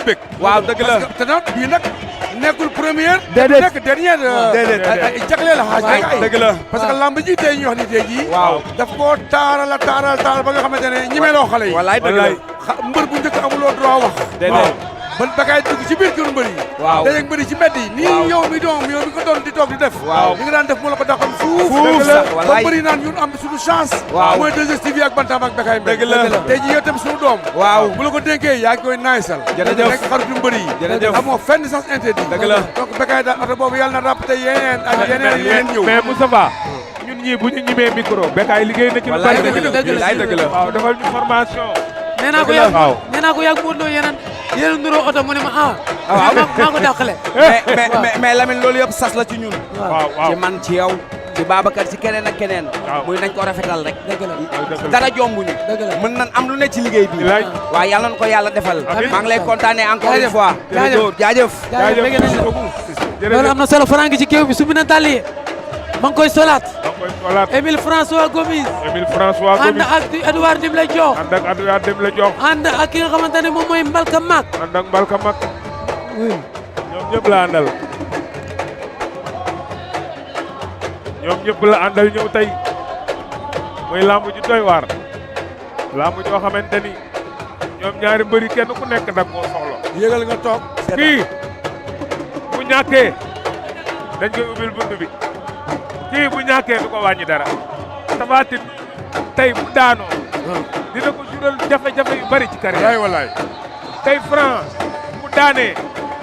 bëgg. waaw dëgg la parce que te nag bii nag nekkul première. déedéet nekk dernière. déedéet jagleel la xaaj ay dëgg la. parce que lamb ji tey ñu wax ni tey jii. waaw daf koo taaral ba nga xamante ne ñemeloo xale yi. wallaay dëgg la. mbër bu njëkk amuloo droit wax. déedéet. ban Bécaye dugg ci biir kër mbër yi. waaw dajeeg mbër yi ci mbedd yi. nii yow mi ko doon di toog di def. waaw li nga daan def mu la ko doxal fuuf. sax ba mbër yi naan ñun am suñu chance. waaw mooy 2STV ak Bantam ak Bécaye Mbaye. dëgg la tey jii yow tam suñu doom. waaw bu la ko dénkee yaa ngi koy naysal. jërëjëf nekk xaritu mbër yi. jërëjëf amoo fenn sens interdit. dëgg la donc Bécaye daal oto boobu yàlla na ràpp te yeneen ak yeneen ñëw. mais Moustapha ñun ñii bu ñu ñimee micro Bécaye liggéey na ci lu bari. dëgg la waaw defal ñu formation. nee naa ko yàgg Modou Lo yeneen nuroo oto mu ne ma waaw maa ko dàqale. mais Lamine loolu yëpp sas la ci ñun. waaw ci man ci yow. ci Babacar ci keneen ak keneen. muy nañ ko rafetal rek. dara jombuñu. mën nañ am lu ne ci liggéey bi. waaw yàlla na ko yàlla defal. maa ngi lay kontaanee encore une fois. jaajëf loolu am na solo Franc ngi ci kéew bi su na dàlli ma ngi koy solaat. Émile François Gomis. ànd ak Edouard Dimle Diokh. ànd ak ki nga xamante ne moom mooy Mbalka Mak. ñoom ñëpp la àndal. ñëw tey muy lamb ju doy waar. lamb joo xamante ni ñoom ñaari mbëri kenn ku nekk nag moo soxla. yégal nga toog. kii bu ñàkkee dañ koy ubbil bunt bi. kii bu ñàkkee du ko wàññi dara. Tapha Tine tey bu daanoo. dina ko jural jafe-jafe yu bari ci carrière. wallaay tey Franc bu daanee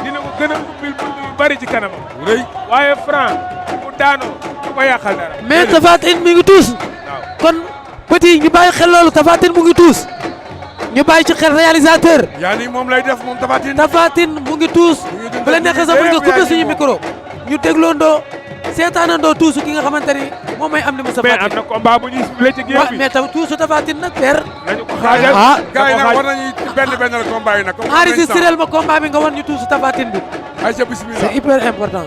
dina ko gën a ubbil bunt yu bari ci kanamam. rëy waaye Franc bu daanoo du ko yàqal dara. mais Tapha Tine mi ngi tuus. kon petit ñu bàyyi xel loolu Tapha Tine mu ngi tuus. ñu bàyyi ci xel réalisateur. yaa ni moom lay def moom Tapha Tine. Tapha Tine mu ngi tuus. bu la neexee sax mën nga coupé suñu micro. ñu dégloondoo seetaanandoo tuusu ki nga xamante ni moom mooy am ni Moussa mais am na combat bu ñuy sifflé ci géew bi. mais taw tuusu Tapha Tine nag per. nañu ko xaajal gars yi nag war nañu benn la combat yi nag. enregistré ma combat bi nga wan ñu tuusu Tapha Tine bi. ayca bismillah c'est hyper important.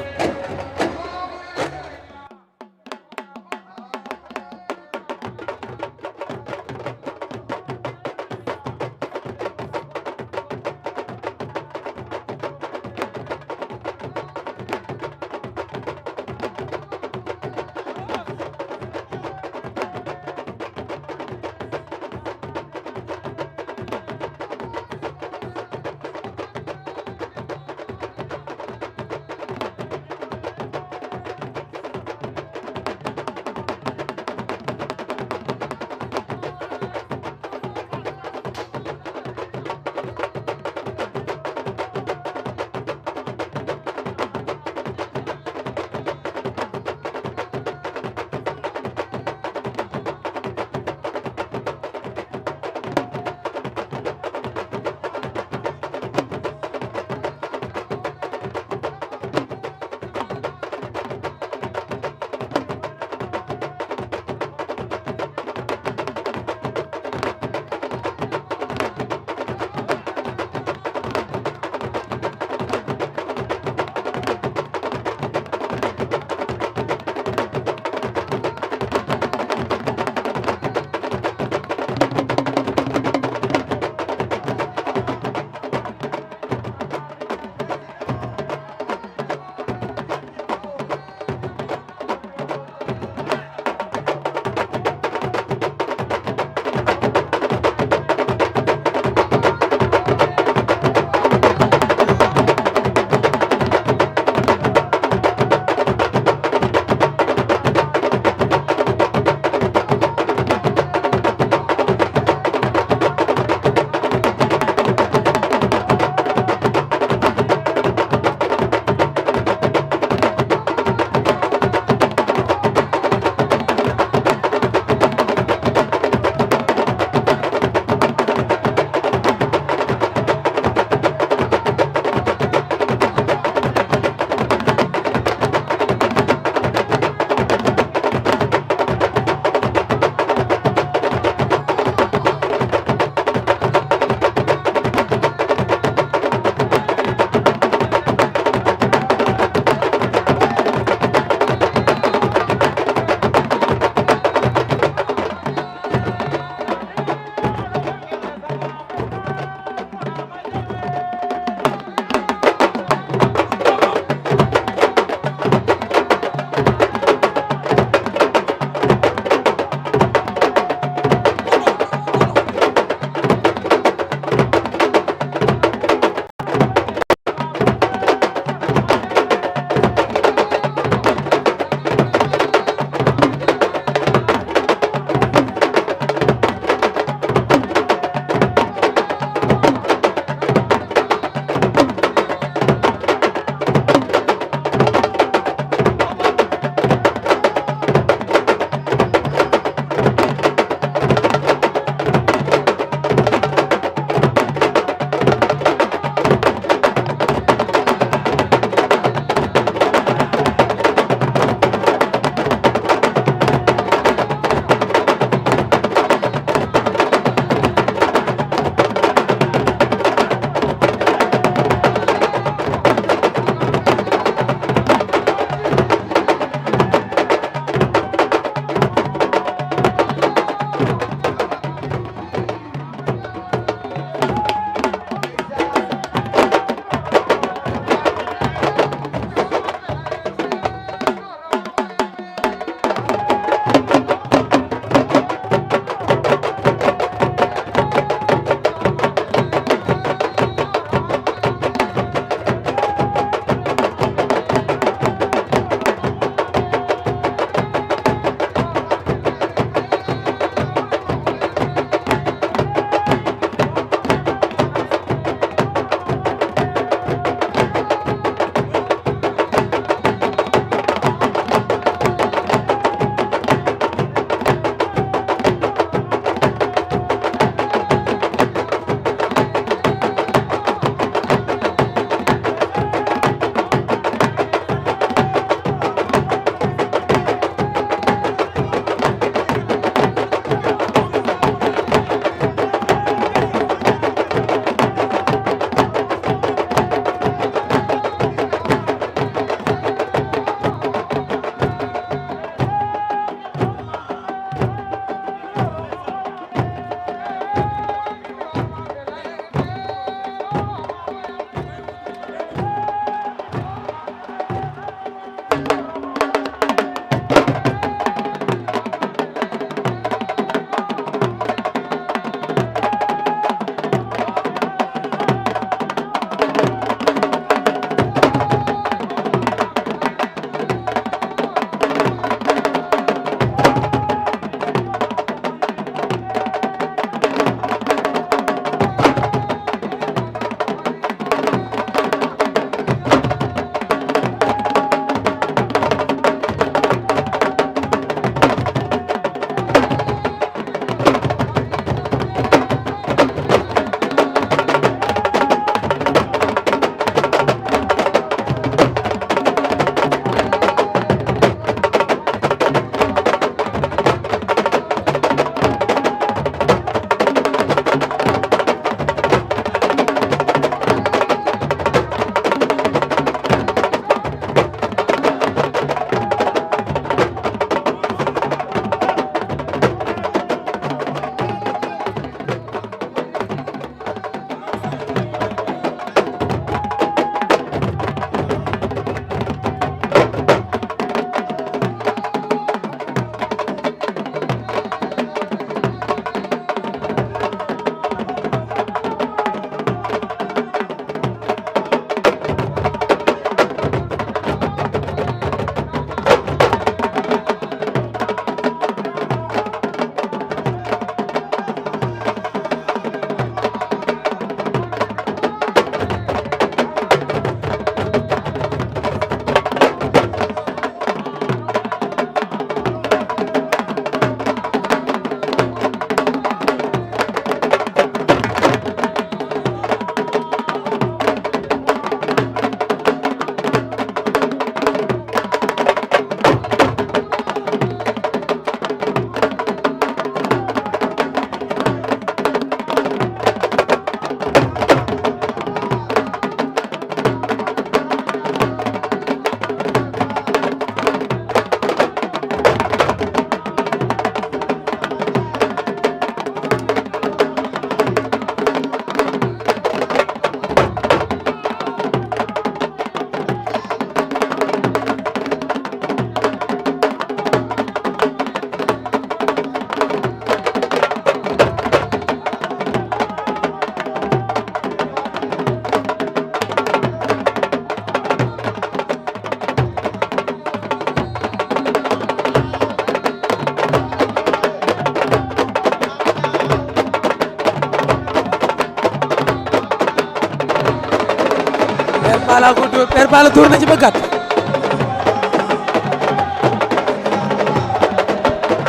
Père Balla ko dóor Père Balla dóor na ci ba gàtt.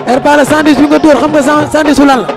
Père Balla sandwich bi nga dóor xam nga sandwich su lan la.